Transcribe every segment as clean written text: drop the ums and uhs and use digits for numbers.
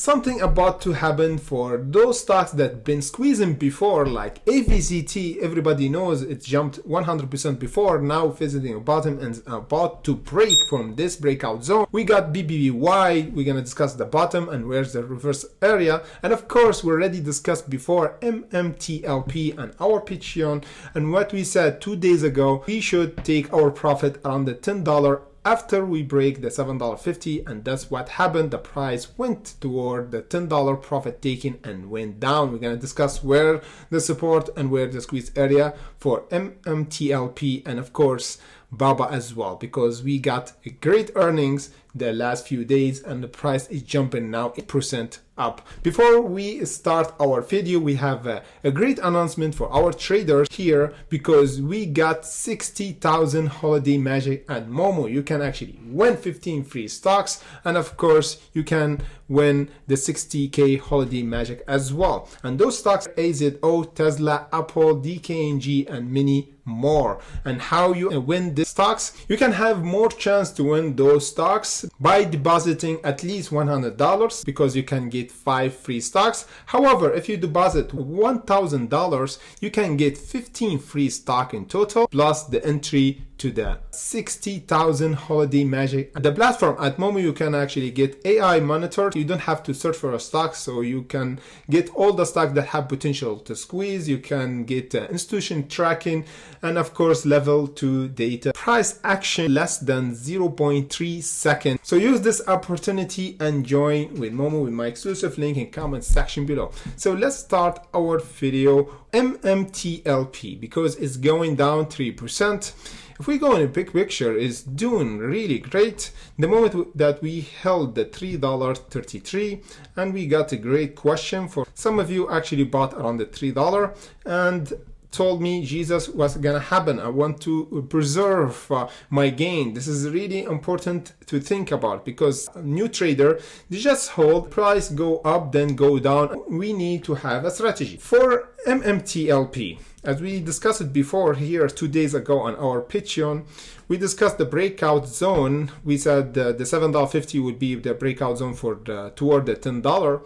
something about to happen for those stocks that been squeezing before, like AVCT. Everybody knows it jumped 100% before, now visiting a bottom and about to break from this breakout zone. We got bbby. We're gonna discuss the bottom and where's the reverse area, and of course we already discussed before mmtlp and our Patreon, and what we said 2 days ago, we should take our profit around the $10 after we break the $7.50, and that's what happened. The price went toward the $10 profit taking and went down. We're going to discuss where the support and where the squeeze area for MTLP and of course BABA as well, because we got great earnings the last few days and the price is jumping now 8% up. Before we start our video, we have a great announcement for our traders here, because we got 60,000 holiday magic at Moomoo. You can actually win 15 free stocks, and of course you can win the 60k holiday magic as well. And those stocks are AZO, Tesla, Apple, DKNG and many more. And how you win these stocks? You can have more chance to win those stocks by depositing at least $100, because you can get 5 free stocks. However, if you deposit $1,000, you can get 15 free stock in total, plus the entry to the 60,000 holiday magic. The platform at Moomoo, you can actually get AI monitored. You don't have to search for a stock, so you can get all the stocks that have potential to squeeze. You can get institution tracking and of course level 2 data. Price action less than 0.3 seconds. So use this opportunity and join with Moomoo with my exclusive link in comment section below. So let's start our video. MTLP, because it's going down 3%. If we go in a big picture, is doing really great. The moment that we held the $3.33, and we got a great question for some of you actually bought around the $3 and told me, Jesus, what's gonna happen? I want to preserve my gain. This is really important to think about, because a new trader, they just hold, price go up then go down. We need to have a strategy. For MTLP, as we discussed it before here 2 days ago on our Patreon, we discussed the breakout zone. We said the $7.50 would be the breakout zone for toward the $10,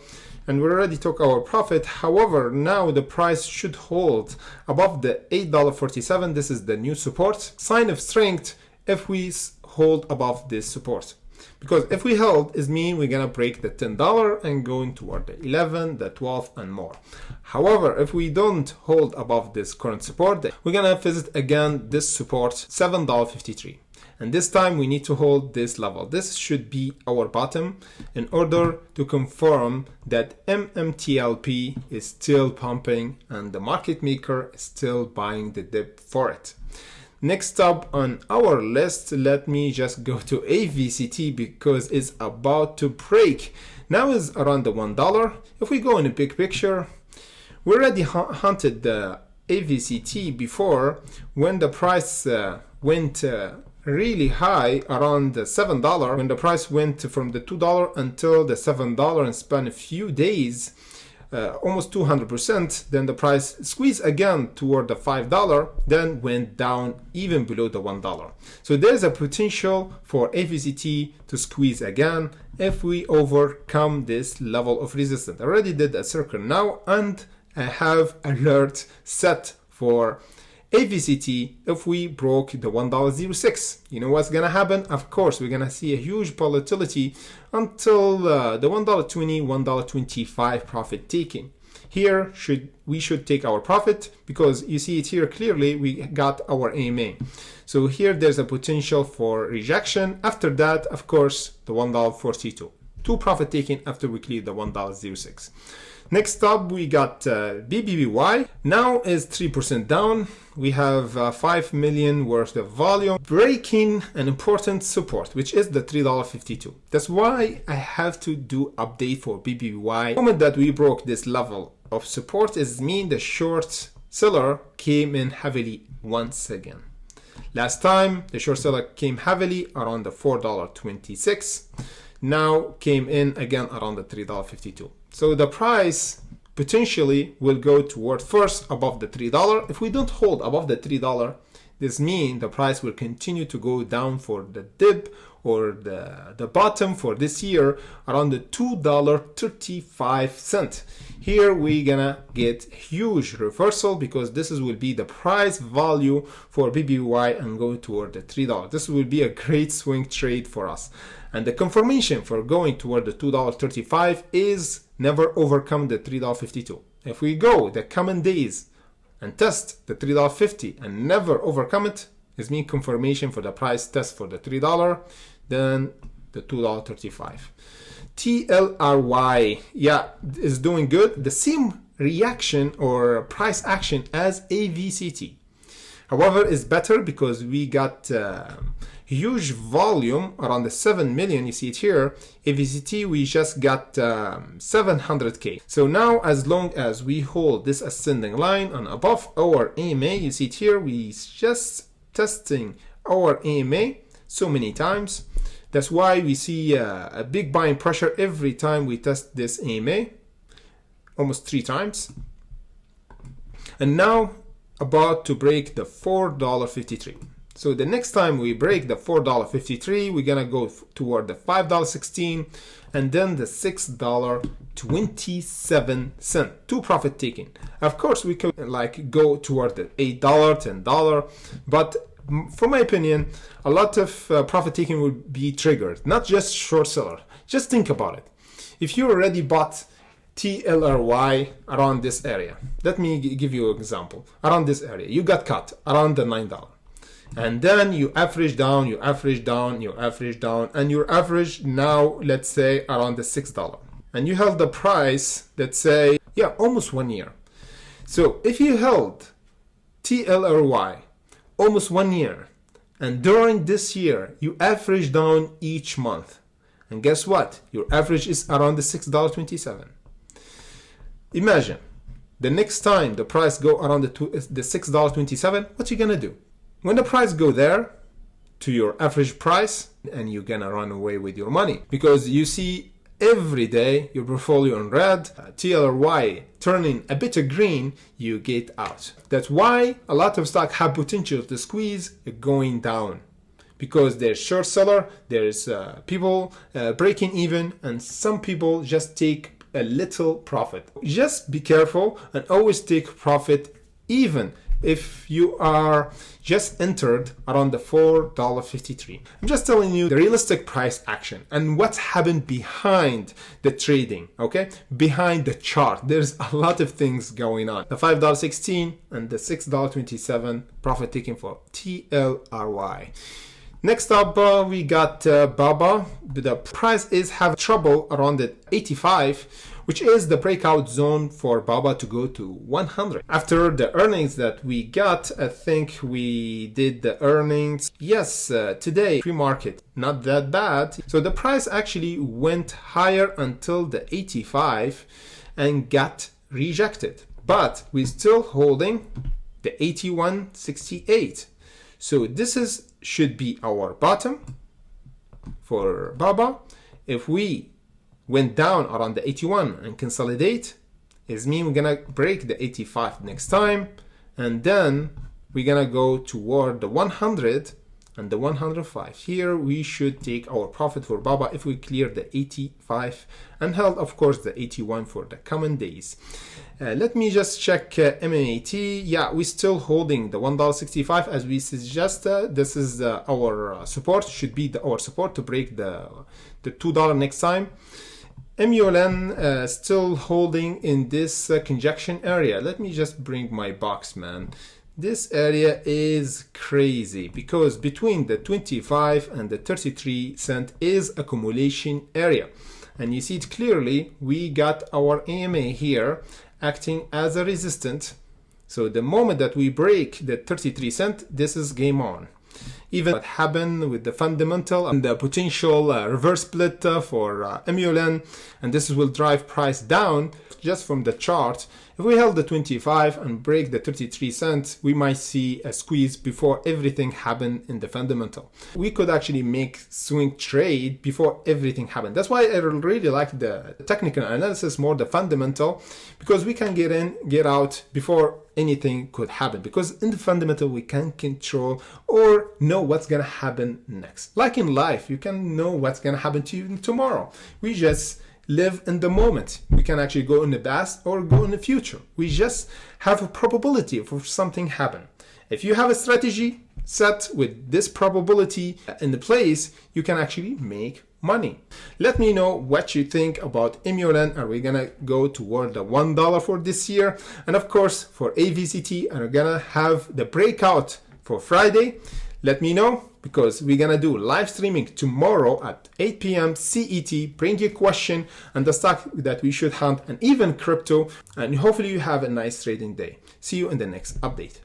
and we already took our profit. However, now the price should hold above the $8.47. This is the new support. Sign of strength if we hold above this support, because if we held, it means we're gonna break the $10 and going toward the 11, the 12 and more. However, if we don't hold above this current support, we're gonna visit again this support, $7.53. And this time we need to hold this level. This should be our bottom in order to confirm that MTLP is still pumping and the market maker is still buying the dip for it. Next up on our list, let me just go to AVCT, because it's about to break. Now is around the $1. If we go in a big picture, we already hunted the AVCT before when the price went really high around the $7, when the price went from the $2 until the $7 and span a few days, almost 200%. Then the price squeezed again toward the $5, then went down even below the $1. So there's a potential for AVCT to squeeze again if we overcome this level of resistance. I already did a circle now, and I have alert set for AVCT if we broke the $1.06. You know what's gonna happen? Of course, we're gonna see a huge volatility until the $1.20, $1.25 profit taking. Here we should take our profit, because you see it here clearly, we got our AMA. So here there's a potential for rejection. After that, of course, the $1.42. 2 profit taking after we clear the $1.06. Next up, we got bbby. Now is 3% down. We have 5 million worth of volume, breaking an important support, which is the $3.52. That's why I have to do update for bbby. The moment that we broke this level of support is mean the short seller came in heavily once again. Last time the short seller came heavily around the $4.26. Now came in again around the $3.52. So the price potentially will go toward first above the $3. If we don't hold above the $3, this means the price will continue to go down for the dip or the bottom for this year around the $2.35. Here we're gonna get huge reversal because this will be the price value for BBY and go toward the $3. This will be a great swing trade for us. And the confirmation for going toward the $2.35 is never overcome the $3.52. If we go the coming days and test the $3.50 and never overcome it, is mean confirmation for the price test for the $3, then the $2.35. TLRY, yeah, is doing good. The same reaction or price action as AVCT. However, it's better because we got huge volume around the 7 million. You see it here. AVCT, we just got 700K. So now, as long as we hold this ascending line and above our AMA, you see it here, we just testing our AMA so many times. That's why we see a big buying pressure every time we test this AMA, almost 3 times. And now about to break the $4.53. So the next time we break the $4.53, we're gonna go toward the $5.16 and then the $6.27. 2 profit taking. Of course, we could like go toward the $8, $10, but for my opinion, a lot of profit taking will be triggered, not just short seller. Just think about it. If you already bought TLRY around this area, let me give you an example. Around this area, you got cut around the $9. And then you average down, you average down, you average down, and your average now, let's say, around the $6. And you held the price, let's say, yeah, almost 1 year. So if you held TLRY almost 1 year, and during this year, you average down each month, and guess what? Your average is around the $6.27. Imagine, the next time the price go around the $6.27, what you gonna do? When the price go there to your average price, and you're gonna run away with your money because you see every day your portfolio in red, TLRY turning a bit of green, you get out. That's why a lot of stock have potential to squeeze going down because there's short seller, there's people breaking even, and some people just take a little profit. Just be careful and always take profit even if you are just entered around the $4.53. I'm just telling you the realistic price action and what's happened behind the trading, okay? Behind the chart, there's a lot of things going on. The $5.16 and the $6.27 profit taking for TLRY. Next up, we got BABA. The price is have trouble around the 85, which is the breakout zone for BABA to go to 100. After the earnings that we got, I think we did the earnings. Yes, today, pre-market, not that bad. So the price actually went higher until the 85 and got rejected. But we're still holding the 81.68. So this should be our bottom for BABA. If we went down around the 81 and consolidate, it means we're gonna break the 85 next time, and then we're gonna go toward the 100 and the 105. Here we should take our profit for BABA if we clear the 85 and held, of course, the 81 for the coming days. Let me just check mmat. Yeah, we're still holding the $1.65 as we suggested. This is our support, should be our support to break the $2 next time. MULN still holding in this conjunction area. Let me just bring my box, man. This area is crazy because between the 25 and the 33 cent is accumulation area. And you see it clearly, we got our AMA here acting as a resistant. So the moment that we break the 33 cent, this is game on. Even what happened with the fundamental and the potential reverse split for MULN, and this will drive price down just from the chart, if we held the 25 and break the 33 cents, we might see a squeeze before everything happened in the fundamental. We could actually make swing trade before everything happened. That's why I really like the technical analysis more the fundamental, because we can get in, get out before anything could happen, because in the fundamental we can control or know what's gonna happen next. Like in life, you can know what's gonna happen to you tomorrow. We just live in the moment. We can actually go in the past or go in the future. We just have a probability for something happen. If you have a strategy set with this probability in the place, you can actually make money. Let me know what you think about MULN. Are we gonna go toward the $1 for this year? And of course, for AVCT, are we gonna have the breakout for Friday? Let me know, because we're gonna do live streaming tomorrow at 8 p.m. CET. Bring your question and the stock that we should hunt, and even crypto. And hopefully you have a nice trading day. See you in the next update.